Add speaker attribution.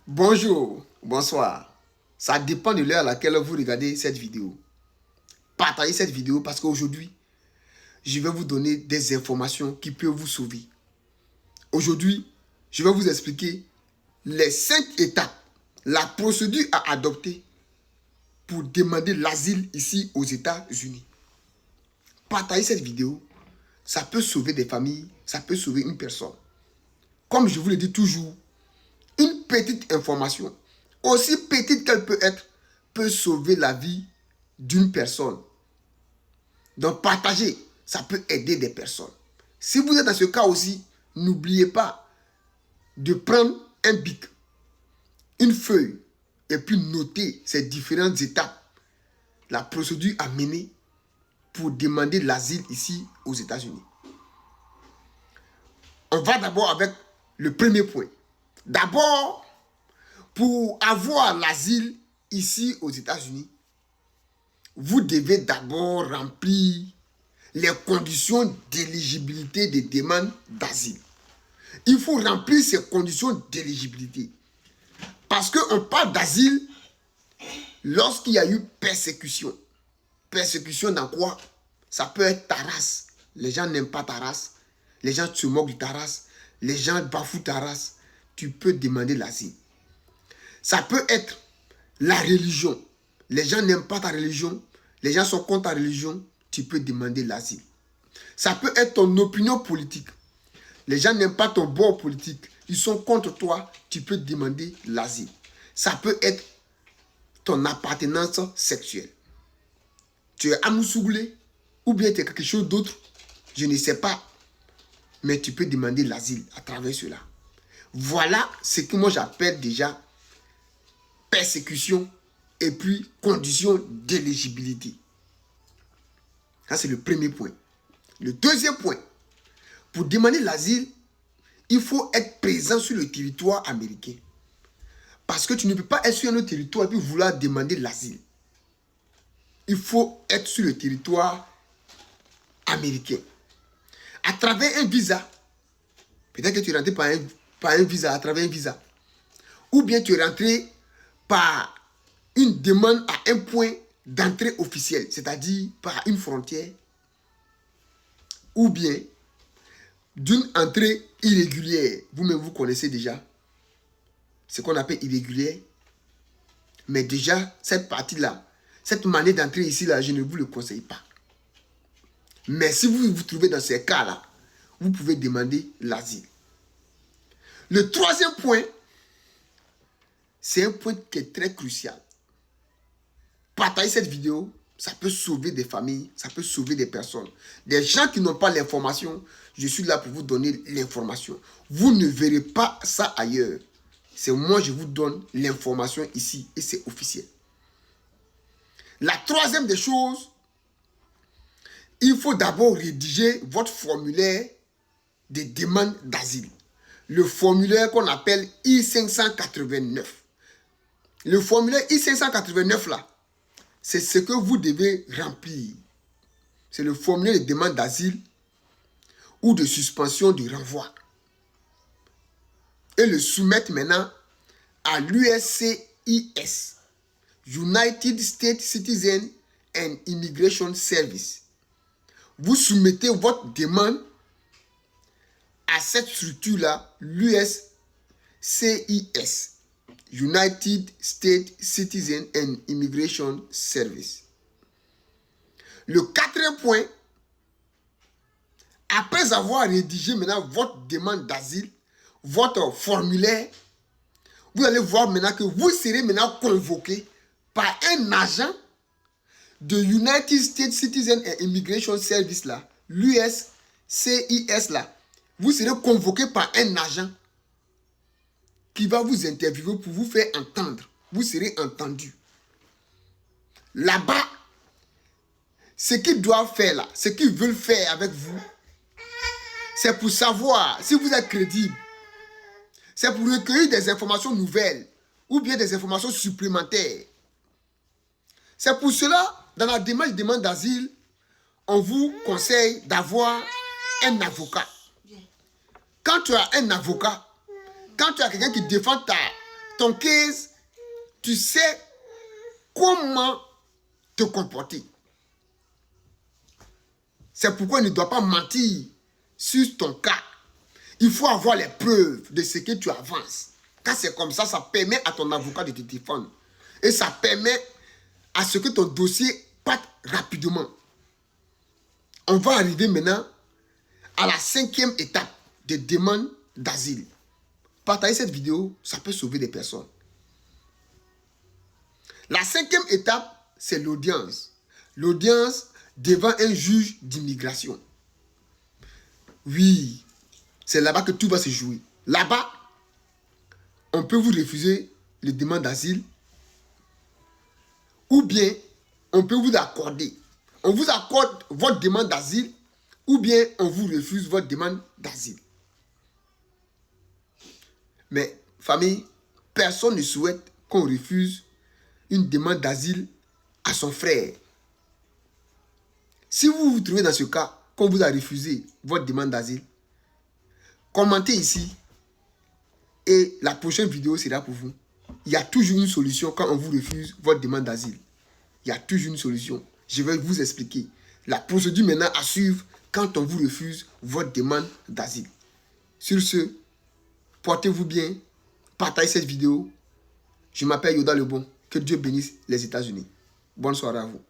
Speaker 1: Bonjour, bonsoir. Ça dépend de l'heure à laquelle vous regardez cette vidéo. Partagez cette vidéo parce qu'aujourd'hui, je vais vous donner des informations qui peuvent vous sauver. Aujourd'hui, je vais vous expliquer les 5 étapes, la procédure à adopter pour demander l'asile ici aux États-Unis. Partagez cette vidéo, ça peut sauver des familles, ça peut sauver une personne. Comme je vous le dis toujours, une petite information, aussi petite qu'elle peut être, peut sauver la vie d'une personne. Donc partagez, ça peut aider des personnes. Si vous êtes dans ce cas aussi, n'oubliez pas de prendre un bic, une feuille, et puis noter ces différentes étapes, la procédure à mener pour demander l'asile ici aux États-Unis. On va d'abord avec le premier point. D'abord, pour avoir l'asile ici aux États-Unis, vous devez d'abord remplir les conditions d'éligibilité des demandes d'asile. Il faut remplir ces conditions d'éligibilité. Parce qu'on parle d'asile lorsqu'il y a eu persécution. Persécution dans quoi? Ça peut être ta race. Les gens n'aiment pas ta race. Les gens se moquent de ta race. Les gens bafouent ta race. Tu peux demander l'asile. Ça peut être la religion. Les gens n'aiment pas ta religion. Les gens sont contre ta religion. Tu peux demander l'asile. Ça peut être ton opinion politique. Les gens n'aiment pas ton bord politique. Ils sont contre toi. Tu peux demander l'asile. Ça peut être ton appartenance sexuelle. Tu es amoussouglé ou bien tu es quelque chose d'autre. Je ne sais pas. Mais tu peux demander l'asile à travers cela. Voilà ce que moi j'appelle déjà persécution et puis conditions d'éligibilité. Ça, c'est le premier point. Le deuxième point, pour demander l'asile, il faut être présent sur le territoire américain. Parce que tu ne peux pas être sur un autre territoire et puis vouloir demander l'asile. Il faut être sur le territoire américain. À travers un visa, peut-être que tu es rentré par un visa, à travers un visa. Ou bien tu es rentré par une demande à un point d'entrée officielle, c'est-à-dire par une frontière, ou bien d'une entrée irrégulière. Vous-même, vous connaissez déjà ce qu'on appelle irrégulière. Mais déjà, cette partie-là, cette manière d'entrer ici, là, je ne vous le conseille pas. Mais si vous vous trouvez dans ces cas-là, vous pouvez demander l'asile. Le troisième point, c'est un point qui est très crucial. Partagez cette vidéo, ça peut sauver des familles, ça peut sauver des personnes. Des gens qui n'ont pas l'information, je suis là pour vous donner l'information. Vous ne verrez pas ça ailleurs. C'est moi, je vous donne l'information ici et c'est officiel. La troisième des choses, il faut d'abord rédiger votre formulaire de demande d'asile. Le formulaire qu'on appelle I-589. Le formulaire I-589 là, c'est ce que vous devez remplir. C'est le formulaire de demande d'asile ou de suspension du renvoi. Et le soumettre maintenant à l'USCIS, United States Citizen and Immigration Service. Vous soumettez votre demande à cette structure-là, l'USCIS, United States Citizen and Immigration Service. Le quatrième point, après avoir rédigé maintenant votre demande d'asile, votre formulaire, vous allez voir maintenant que vous serez maintenant convoqué par un agent de United States Citizen and Immigration Service là, l'USCIS là. Vous serez convoqué par un agent qui va vous interviewer pour vous faire entendre. Vous serez entendu. Là-bas, ce qu'ils doivent faire là, ce qu'ils veulent faire avec vous, c'est pour savoir si vous êtes crédible. C'est pour recueillir des informations nouvelles ou bien des informations supplémentaires. C'est pour cela, dans la démarche de demande d'asile, on vous conseille d'avoir un avocat. Quand tu as un avocat, quand tu as quelqu'un qui défend ton case, tu sais comment te comporter. C'est pourquoi il ne doit pas mentir sur ton cas. Il faut avoir les preuves de ce que tu avances. Car c'est comme ça, ça permet à ton avocat de te défendre. Et ça permet à ce que ton dossier parte rapidement. On va arriver maintenant à la 5e étape de demande d'asile. Partagez cette vidéo, ça peut sauver des personnes. La 5e étape, c'est l'audience. L'audience devant un juge d'immigration. Oui, c'est là-bas que tout va se jouer. Là-bas, on peut vous refuser les demandes d'asile ou bien on peut vous accorder. On vous accorde votre demande d'asile ou bien on vous refuse votre demande d'asile. Mais, famille, personne ne souhaite qu'on refuse une demande d'asile à son frère. Si vous vous trouvez dans ce cas, qu'on vous a refusé votre demande d'asile, commentez ici et la prochaine vidéo sera pour vous. Il y a toujours une solution quand on vous refuse votre demande d'asile. Il y a toujours une solution. Je vais vous expliquer la procédure maintenant à suivre quand on vous refuse votre demande d'asile. Sur ce, portez-vous bien, partagez cette vidéo. Je m'appelle Yoda Lebon. Que Dieu bénisse les États-Unis. Bonne soirée à vous.